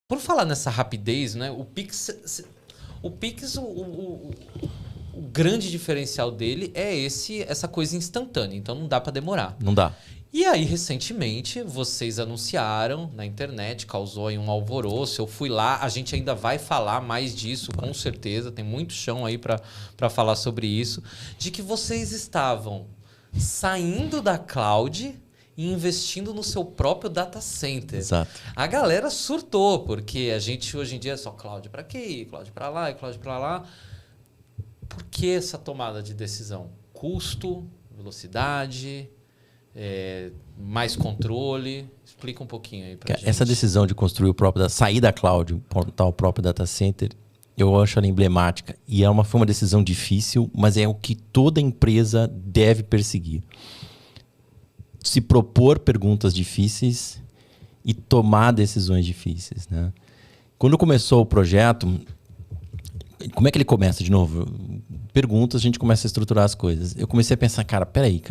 Por falar nessa rapidez, né? O Pix, o grande diferencial dele é essa coisa instantânea. Então não dá para demorar. Não dá. E aí, recentemente, vocês anunciaram na internet, causou aí um alvoroço. Eu fui lá, a gente ainda vai falar mais disso, com certeza. Tem muito chão aí para falar sobre isso. De que vocês estavam saindo da cloud e investindo no seu próprio data center. Exato. A galera surtou, porque a gente hoje em dia é só cloud para quê? Cloud para lá e cloud para lá. Por que essa tomada de decisão? Custo, velocidade... mais controle. Explica um pouquinho aí pra gente. Essa decisão de construir sair da cloud, montar o próprio data center, eu acho ela emblemática. E foi uma decisão difícil, mas é o que toda empresa deve perseguir. Se propor perguntas difíceis e tomar decisões difíceis, né? Quando começou o projeto, como é que ele começa de novo? Perguntas, a gente começa a estruturar as coisas. Eu comecei a pensar, peraí,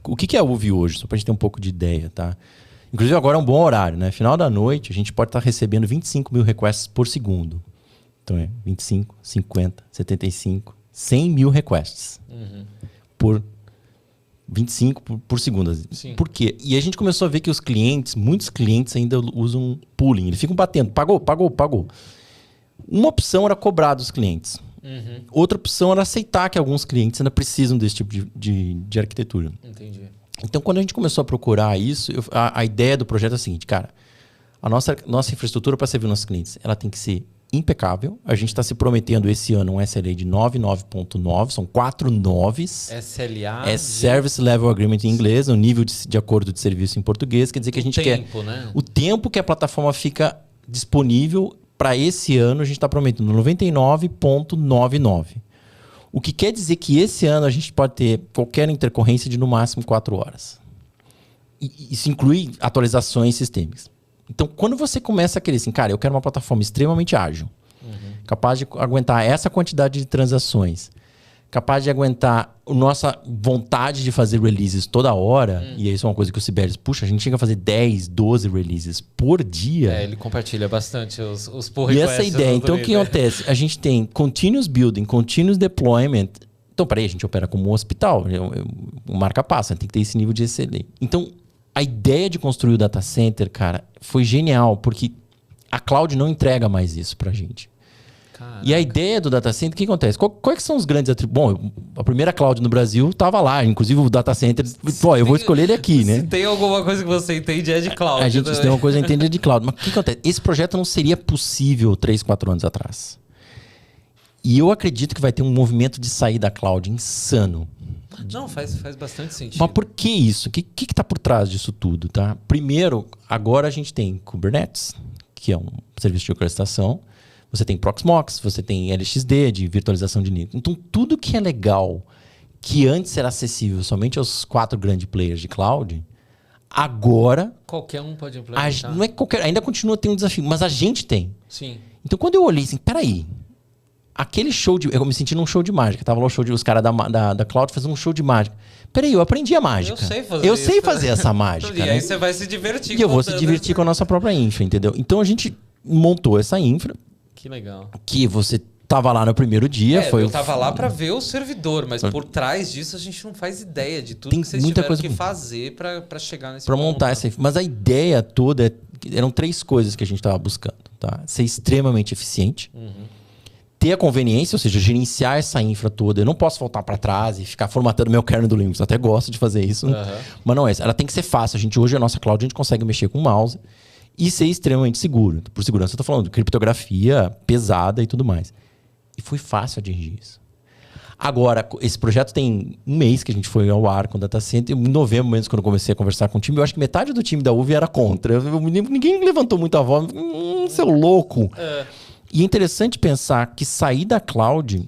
o que é a UV hoje? Só para a gente ter um pouco de ideia, tá? Inclusive agora é um bom horário, né? Final da noite a gente pode estar recebendo 25 mil requests por segundo. Então é 25, 50, 75, 100 mil requests por 25 por segundo. Sim. Por quê? E a gente começou a ver que muitos clientes ainda usam pooling. Eles ficam batendo, pagou. Uma opção era cobrar dos clientes. Outra opção era aceitar que alguns clientes ainda precisam desse tipo de arquitetura. Entendi. Então, quando a gente começou a procurar isso, a ideia do projeto é a seguinte, a nossa infraestrutura para servir nossos clientes, ela tem que ser impecável. A gente está se prometendo esse ano um SLA de 99.9, são 4 noves. SLA? É Service Level Agreement em inglês, o nível de acordo de serviço em português. Quer dizer que a gente quer... Né? O tempo que a plataforma fica disponível para esse ano, a gente está prometendo 99.99. O que quer dizer que esse ano a gente pode ter qualquer intercorrência de no máximo 4 horas. Isso inclui atualizações sistêmicas. Então, quando você começa a querer assim, eu quero uma plataforma extremamente ágil, capaz de aguentar essa quantidade de transações, capaz de aguentar a nossa vontade de fazer releases toda hora, e isso é uma coisa que o Sibelius, a gente chega a fazer 10, 12 releases por dia. Ele compartilha bastante os pull requests. E requests. essa ideia, então o que acontece? A gente tem continuous building, continuous deployment. Então, a gente opera como um hospital, o marca passa, tem que ter esse nível de SLA. Então, a ideia de construir o data center, foi genial, porque a cloud não entrega mais isso pra gente. Caraca. E a ideia do data center, o que acontece? Quais são os grandes atributos? Bom, a primeira cloud no Brasil estava lá, inclusive o data center. Eu vou escolher ele aqui, né? Se tem alguma coisa que você entende, é de cloud. A gente tem uma coisa que entende de cloud. Mas o que acontece? Esse projeto não seria possível 3, 4 anos atrás. E eu acredito que vai ter um movimento de sair da cloud insano. Não, faz bastante sentido. Mas por que isso? O que está por trás disso tudo? Tá? Primeiro, agora a gente tem Kubernetes, que é um serviço de orquestração. Você tem Proxmox, você tem LXD, de virtualização de nível. Então, tudo que é legal, que antes era acessível somente aos 4 grandes players de cloud, agora... Qualquer um pode implementar. Não é qualquer, ainda continua tendo um desafio, mas a gente tem. Sim. Então, quando eu olhei assim, peraí, aquele show de... Eu me senti num show de mágica. Tava lá os caras da cloud fazendo um show de mágica. Peraí, eu aprendi a mágica. Eu sei fazer essa mágica. E aí você vai se divertir. E eu vou se divertir com a nossa própria infra, entendeu? Então, a gente montou essa infra. Que legal. Que você tava lá no primeiro dia. Eu tava lá para ver o servidor, mas por trás disso a gente não faz ideia de tudo que vocês tiveram que fazer para chegar nesse ponto. Para montar essa infra. Mas a ideia toda, eram 3 coisas que a gente tava buscando. Tá? Ser extremamente eficiente. Ter a conveniência, ou seja, gerenciar essa infra toda. Eu não posso voltar para trás e ficar formatando meu kernel do Linux. Eu até gosto de fazer isso. Mas não é isso. Ela tem que ser fácil. Hoje, a nossa cloud, a gente consegue mexer com o mouse e ser extremamente seguro. Por segurança, eu estou falando de criptografia pesada e tudo mais. E foi fácil atingir isso. Agora, esse projeto tem 1 mês que a gente foi ao ar com o data center. Em novembro, mesmo, quando eu comecei a conversar com o time, eu acho que metade do time da UV era contra. Ninguém levantou muito a voz. Seu louco. E é interessante pensar que sair da cloud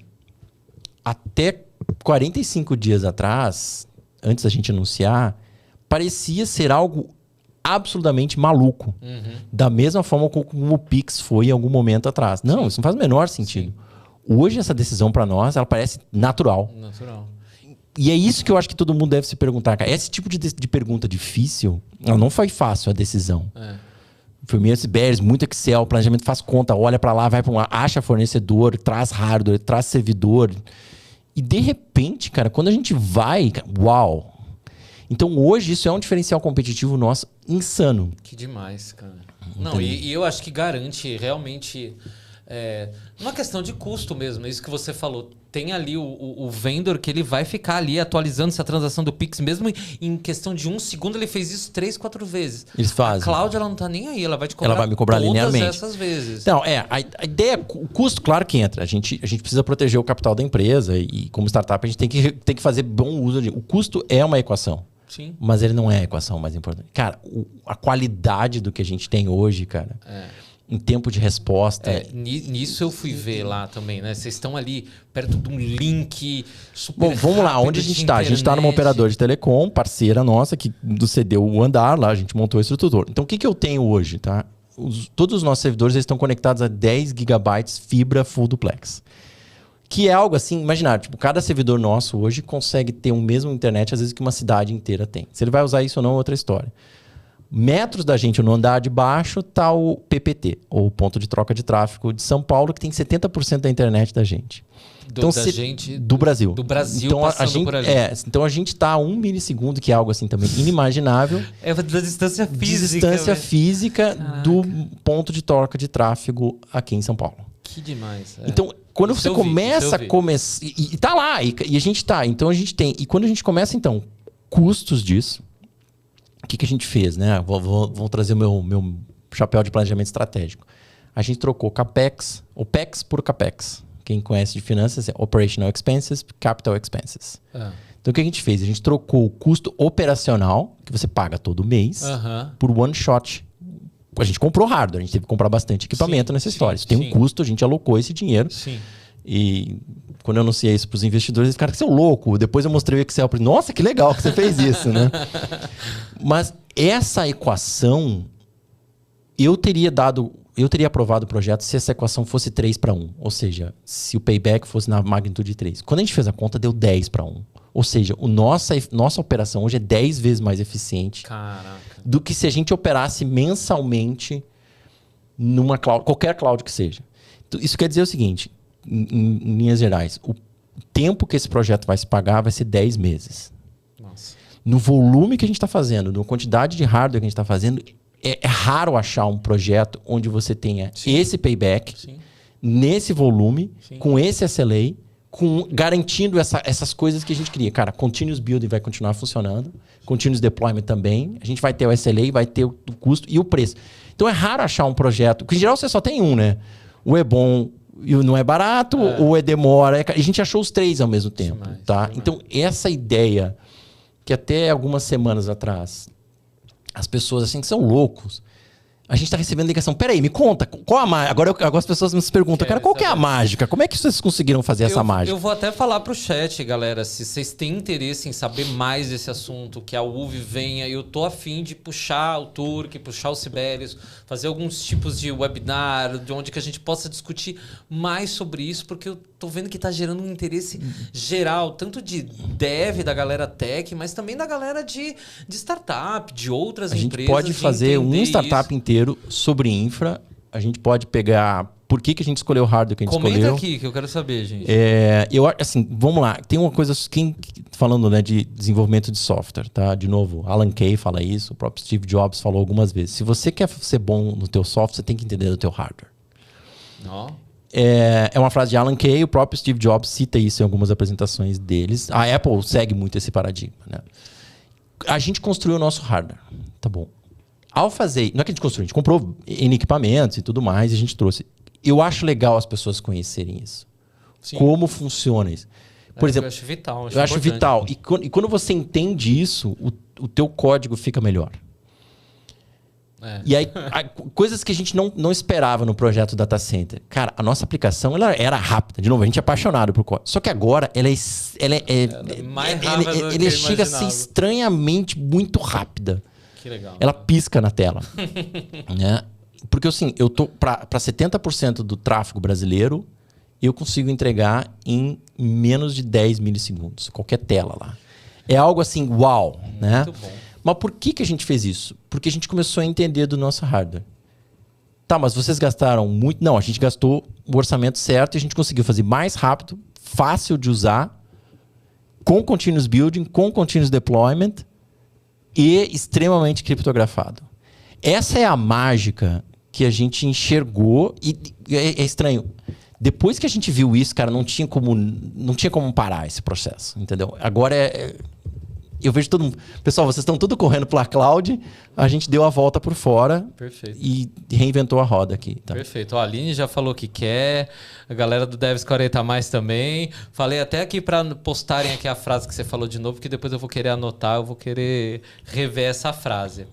até 45 dias atrás, antes da gente anunciar, parecia ser algo absolutamente maluco. Da mesma forma como o Pix foi em algum momento atrás. Não, isso não faz o menor sentido. Sim. Hoje, essa decisão para nós, ela parece natural. E é isso que eu acho que todo mundo deve se perguntar. Esse tipo de pergunta difícil, ela não foi fácil a decisão. Primeiro Sibéris, muito Excel, planejamento, faz conta, olha para lá, vai para lá, acha fornecedor, traz hardware, traz servidor. E de repente, cara, quando a gente vai, uau! Então hoje isso é um diferencial competitivo nosso insano. Que demais, cara. Não, e eu acho que garante realmente uma questão de custo mesmo, isso que você falou. Tem ali o vendor que ele vai ficar ali atualizando essa transação do Pix, mesmo em questão de 1 segundo, ele fez isso 3, 4 vezes. Eles fazem. A Cláudia, ela não tá nem aí, ela vai te cobrar, ela vai me cobrar todas linearmente. essas vezes. Não, a ideia, o custo, claro que entra. A gente precisa proteger o capital da empresa e como startup a gente tem que fazer bom uso. O custo é uma equação. Sim. Mas ele não é a equação mais importante. Cara, a qualidade do que a gente tem hoje, cara, em tempo de resposta... Nisso eu fui ver lá também, né? Vocês estão ali perto de um link super Bom, vamos lá, onde a gente está? A gente está numa operadora de telecom, parceira nossa, que nos cedeu o andar lá, a gente montou a estrutura. Então, o que eu tenho hoje, tá? Todos os nossos servidores eles estão conectados a 10 gigabytes fibra full duplex. Que é algo assim, imaginar, tipo, cada servidor nosso hoje consegue ter o mesmo internet, às vezes, que uma cidade inteira tem. Se ele vai usar isso ou não é outra história. Metros da gente, no andar de baixo, está o PPT, ou Ponto de Troca de Tráfego de São Paulo, que tem 70% da internet da gente. Do Brasil. Do Brasil então, passando por ali. Então a gente está a 1 milissegundo, que é algo assim também inimaginável. É da distância física. Distância física do ponto de troca de tráfego aqui em São Paulo. Que demais. Então, quando você começa a começar... E tá lá, e a gente tá. Então, a gente tem... E quando a gente começa, então, custos disso, o que a gente fez, né? Vou trazer o meu chapéu de planejamento estratégico. A gente trocou CAPEX, OPEX por CAPEX. Quem conhece de finanças é Operational Expenses, Capital Expenses. Então, o que a gente fez? A gente trocou o custo operacional, que você paga todo mês, por one shot. A gente comprou hardware, a gente teve que comprar bastante equipamento nessa história. Isso tem um custo, a gente alocou esse dinheiro. Sim. E quando eu anunciei isso para os investidores, eles ficaram, você é louco. Depois eu mostrei o Excel. Nossa, que legal que você fez isso, né? Mas essa equação, eu teria aprovado o projeto se essa equação fosse 3:1. Ou seja, se o payback fosse na magnitude de 3. Quando a gente fez a conta, deu 10:1. Ou seja, nossa operação hoje é 10 vezes mais eficiente do que se a gente operasse mensalmente numa cloud, qualquer cloud que seja. Então, isso quer dizer o seguinte, em linhas gerais, o tempo que esse projeto vai se pagar vai ser 10 meses. Nossa. No volume que a gente está fazendo, na quantidade de hardware que a gente está fazendo, é raro achar um projeto onde você tenha esse payback, nesse volume, com esse SLA, garantindo essas coisas que a gente cria. Cara, Continuous Building vai continuar funcionando, Continuous Deployment também, a gente vai ter o SLA, vai ter o custo e o preço. Então é raro achar um projeto, porque em geral você só tem um, né? O é bom e não é barato, ou é demora. A gente achou os 3 ao mesmo tempo, tá? Então então essa ideia que até algumas semanas atrás as pessoas assim que são loucos, a gente está recebendo ligação. Peraí, me conta, qual a mágica? Agora as pessoas me perguntam, cara, qual que é a mágica? Como é que vocês conseguiram fazer essa mágica? Eu vou até falar pro chat, galera, se vocês têm interesse em saber mais desse assunto, que a UV venha, eu tô afim de puxar o Turk, puxar o Sibelius, fazer alguns tipos de webinar, de onde que a gente possa discutir mais sobre isso, porque eu tô vendo que tá gerando um interesse geral, tanto de dev, da galera tech, mas também da galera de startup, de outras empresas. A gente pode fazer um startup inteiro sobre infra. A gente pode pegar por que a gente escolheu o hardware que a gente escolheu. Comenta aqui, que eu quero saber, gente. Assim, vamos lá. Tem uma coisa, falando, né, de desenvolvimento de software, tá? De novo, Alan Kay fala isso, o próprio Steve Jobs falou algumas vezes. Se você quer ser bom no teu software, você tem que entender do teu hardware. É uma frase de Alan Kay, o próprio Steve Jobs cita isso em algumas apresentações deles. A Apple segue muito esse paradigma, né? A gente construiu o nosso hardware, tá bom. Ao fazer... Não é que a gente construiu, a gente comprou em equipamentos e tudo mais, e a gente trouxe. Eu acho legal as pessoas conhecerem isso. Sim. Como funciona isso. Por exemplo, eu acho vital. Eu acho vital. E quando você entende isso, o teu código fica melhor. E aí, coisas que a gente não esperava no projeto Data Center. Cara, a nossa aplicação ela era rápida. De novo, a gente é apaixonado por código. Só que agora ela mais rápida do que chega a ser estranhamente muito rápida. Que legal. Ela pisca na tela. Né? Porque assim, eu tô para 70% do tráfego brasileiro, eu consigo entregar em menos de 10 milissegundos. Qualquer tela lá. É algo assim, uau. Né? Muito bom. Mas por que a gente fez isso? Porque a gente começou a entender do nosso hardware. Tá, mas vocês gastaram muito? Não, a gente gastou o orçamento certo e a gente conseguiu fazer mais rápido, fácil de usar, com continuous building, com continuous deployment e extremamente criptografado. Essa é a mágica que a gente enxergou e é estranho. Depois que a gente viu isso, cara, não tinha como parar esse processo, entendeu? Agora eu vejo todo mundo... Pessoal, vocês estão tudo correndo pela cloud, a gente deu a volta por fora. Perfeito. E reinventou a roda aqui. Tá? Perfeito. Ó, a Aline já falou que quer, a galera do Devs 40 mais também. Falei até aqui para postarem aqui a frase que você falou de novo, que depois eu vou querer anotar, eu vou querer rever essa frase.